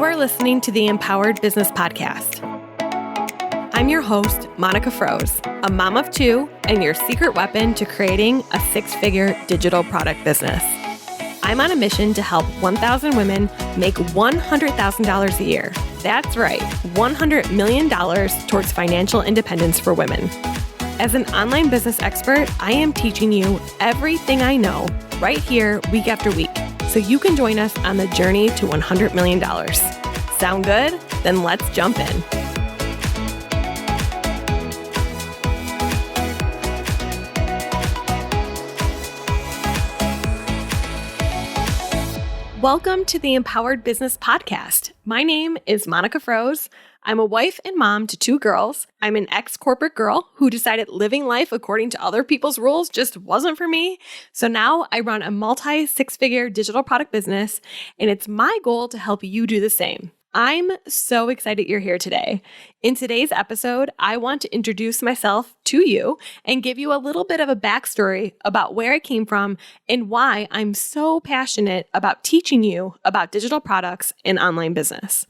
You are listening to the Empowered Business Podcast. I'm your host, Monica Froese, a mom of two and your secret weapon to creating a six-figure digital product business. I'm on a mission to help 1,000 women make $100,000 a year. That's right, $100 million towards financial independence for women. As an online business expert, I am teaching you everything I know right here week after week, so you can join us on the journey to $100 million. Sound good? Then let's jump in. Welcome to the Empowered Business Podcast. My name is Monica Froese. I'm a wife and mom to two girls. I'm an ex-corporate girl who decided living life according to other people's rules just wasn't for me. So now I run a multi-six-figure digital product business, and it's my goal to help you do the same. I'm so excited you're here today. In today's episode, I want to introduce myself to you and give you a little bit of a backstory about where I came from and why I'm so passionate about teaching you about digital products and online business.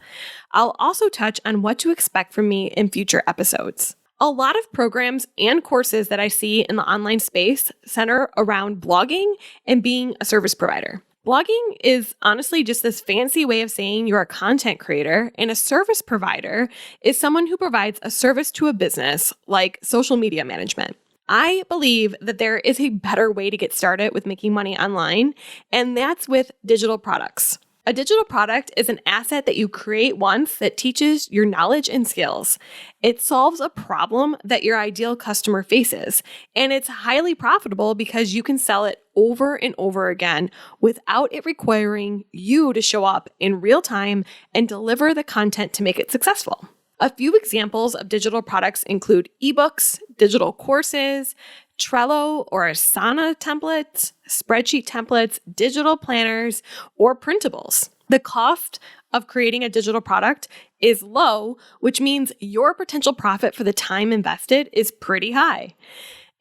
I'll also touch on what to expect from me in future episodes. A lot of programs and courses that I see in the online space center around blogging and being a service provider. Blogging is honestly just this fancy way of saying you're a content creator, and a service provider is someone who provides a service to a business, like social media management. I believe that there is a better way to get started with making money online, and that's with digital products. A digital product is an asset that you create once that teaches your knowledge and skills. It solves a problem that your ideal customer faces, and it's highly profitable because you can sell it over and over again without it requiring you to show up in real time and deliver the content to make it successful. A few examples of digital products include ebooks, digital courses, Trello or Asana templates, spreadsheet templates, digital planners, or printables. The cost of creating a digital product is low, which means your potential profit for the time invested is pretty high.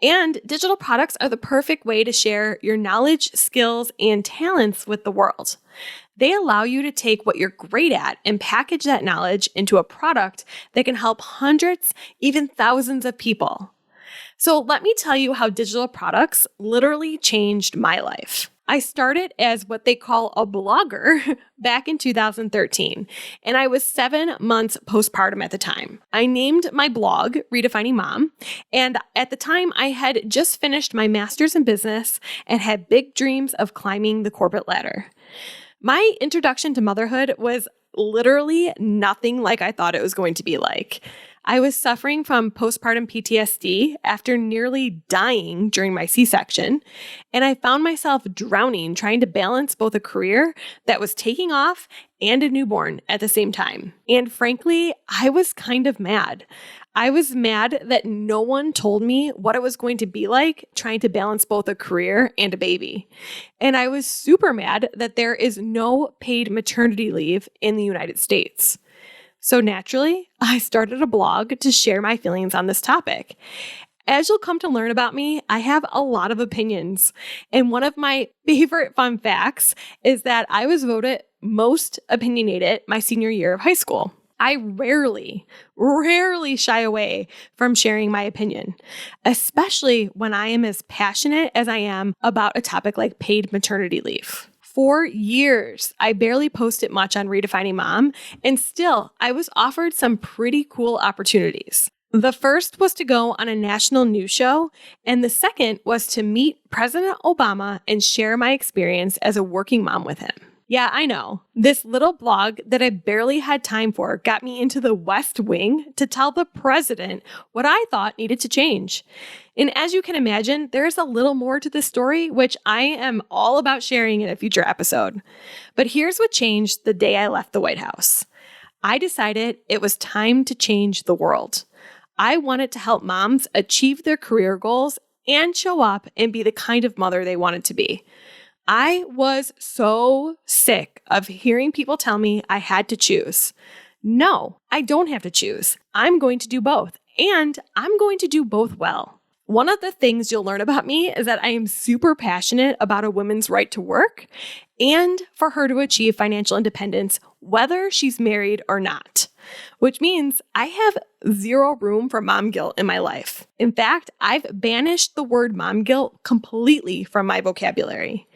And digital products are the perfect way to share your knowledge, skills, and talents with the world. They allow you to take what you're great at and package that knowledge into a product that can help hundreds, even thousands of people. So let me tell you how digital products literally changed my life. I started as what they call a blogger back in 2013, and I was 7 months postpartum at the time. I named my blog Redefining Mom, and at the time I had just finished my master's in business and had big dreams of climbing the corporate ladder. My introduction to motherhood was literally nothing like I thought it was going to be like. I was suffering from postpartum PTSD after nearly dying during my C-section, and I found myself drowning trying to balance both a career that was taking off and a newborn at the same time. And frankly, I was kind of mad. I was mad that no one told me what it was going to be like trying to balance both a career and a baby. And I was super mad that there is no paid maternity leave in the United States. So naturally, I started a blog to share my feelings on this topic. As you'll come to learn about me, I have a lot of opinions. And one of my favorite fun facts is that I was voted most opinionated my senior year of high school. I rarely shy away from sharing my opinion, especially when I am as passionate as I am about a topic like paid maternity leave. For years, I barely posted much on Redefining Mom, and still, I was offered some pretty cool opportunities. The first was to go on a national news show, and the second was to meet President Obama and share my experience as a working mom with him. Yeah, I know. This little blog that I barely had time for got me into the West Wing to tell the president what I thought needed to change. And as you can imagine, there is a little more to this story, which I am all about sharing in a future episode. But here's what changed the day I left the White House. I decided it was time to change the world. I wanted to help moms achieve their career goals and show up and be the kind of mother they wanted to be. I was so sick of hearing people tell me I had to choose. No, I don't have to choose. I'm going to do both, and I'm going to do both well. One of the things you'll learn about me is that I am super passionate about a woman's right to work and for her to achieve financial independence, whether she's married or not, which means I have zero room for mom guilt in my life. In fact, I've banished the word mom guilt completely from my vocabulary.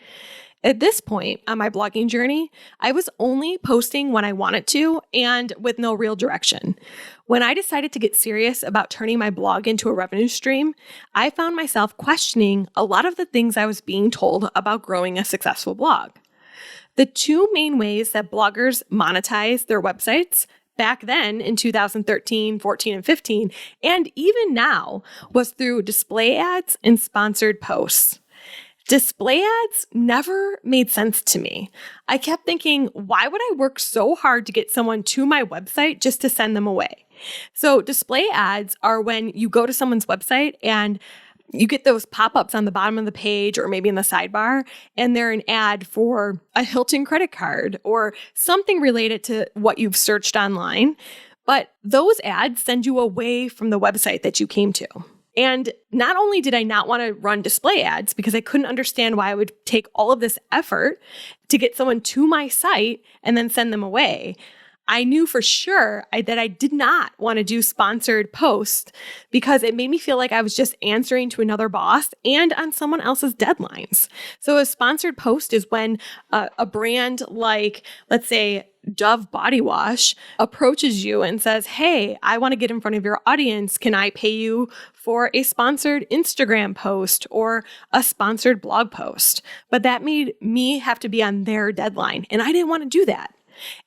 At this point on my blogging journey, I was only posting when I wanted to and with no real direction. When I decided to get serious about turning my blog into a revenue stream, I found myself questioning a lot of the things I was being told about growing a successful blog. The two main ways that bloggers monetize their websites back then in 2013, 14, and 15, and even now, was through display ads and sponsored posts. Display ads never made sense to me. I kept thinking, why would I work so hard to get someone to my website just to send them away? So display ads are when you go to someone's website and you get those pop-ups on the bottom of the page or maybe in the sidebar, and they're an ad for a Hilton credit card or something related to what you've searched online. But those ads send you away from the website that you came to. And not only did I not want to run display ads because I couldn't understand why I would take all of this effort to get someone to my site and then send them away, I knew for sure that I did not want to do sponsored posts because it made me feel like I was just answering to another boss and on someone else's deadlines. So a sponsored post is when a brand like, let's say, Dove body wash approaches you and says, hey, I want to get in front of your audience. Can I pay you for a sponsored Instagram post or a sponsored blog post? But that made me have to be on their deadline, and I didn't want to do that.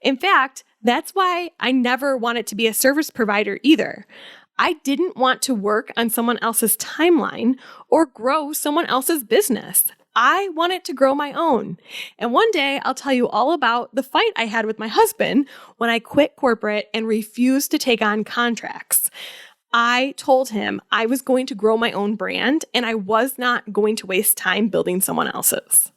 In fact, that's why I never wanted to be a service provider either. I didn't want to work on someone else's timeline or grow someone else's business. I wanted to grow my own. And one day I'll tell you all about the fight I had with my husband when I quit corporate and refused to take on contracts. I told him I was going to grow my own brand and I was not going to waste time building someone else's.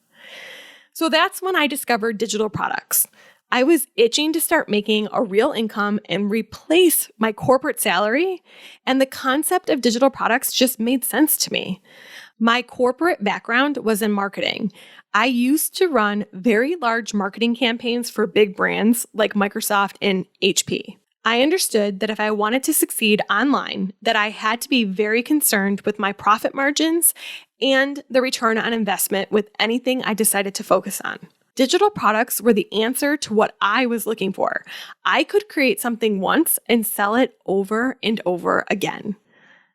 So that's when I discovered digital products. I was itching to start making a real income and replace my corporate salary, and the concept of digital products just made sense to me. My corporate background was in marketing. I used to run very large marketing campaigns for big brands like Microsoft and HP. I understood that if I wanted to succeed online, that I had to be very concerned with my profit margins and the return on investment with anything I decided to focus on. Digital products were the answer to what I was looking for. I could create something once and sell it over and over again.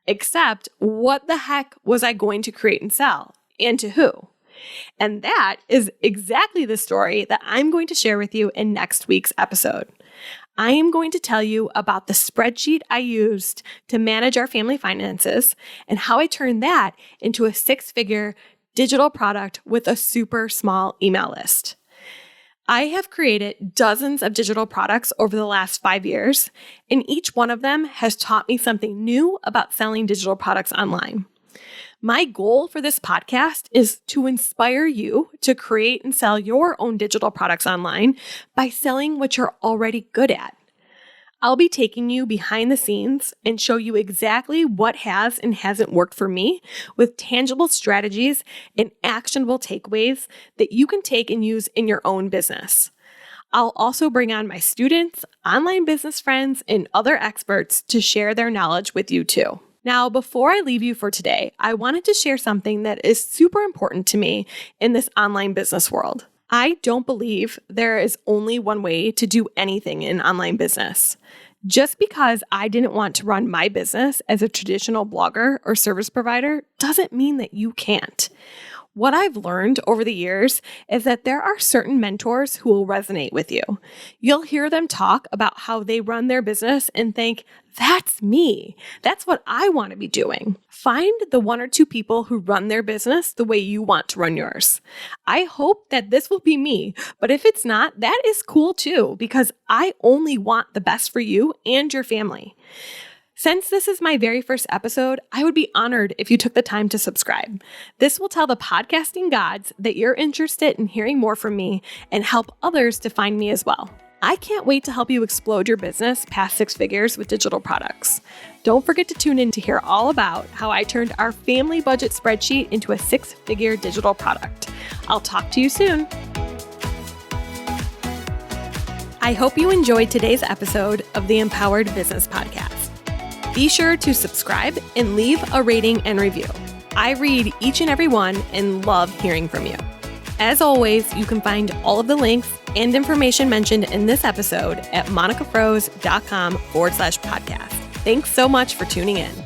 Except, what the heck was I going to create and sell? And to who? And that is exactly the story that I'm going to share with you in next week's episode. I am going to tell you about the spreadsheet I used to manage our family finances and how I turned that into a 6-figure digital product with a super small email list. I have created dozens of digital products over the last 5 years, and each one of them has taught me something new about selling digital products online. My goal for this podcast is to inspire you to create and sell your own digital products online by selling what you're already good at. I'll be taking you behind the scenes and show you exactly what has and hasn't worked for me with tangible strategies and actionable takeaways that you can take and use in your own business. I'll also bring on my students, online business friends, and other experts to share their knowledge with you too. Now, before I leave you for today, I wanted to share something that is super important to me in this online business world. I don't believe there is only one way to do anything in online business. Just because I didn't want to run my business as a traditional blogger or service provider doesn't mean that you can't. What I've learned over the years is that there are certain mentors who will resonate with you. You'll hear them talk about how they run their business and think, that's me. That's what I want to be doing. Find the 1 or 2 people who run their business the way you want to run yours. I hope that this will be me, but if it's not, that is cool too, because I only want the best for you and your family. Since this is my very first episode, I would be honored if you took the time to subscribe. This will tell the podcasting gods that you're interested in hearing more from me and help others to find me as well. I can't wait to help you explode your business past 6 figures with digital products. Don't forget to tune in to hear all about how I turned our family budget spreadsheet into a 6-figure digital product. I'll talk to you soon. I hope you enjoyed today's episode of the Empowered Business Podcast. Be sure to subscribe and leave a rating and review. I read each and every one and love hearing from you. As always, you can find all of the links and information mentioned in this episode at monicafroese.com/podcast. Thanks so much for tuning in.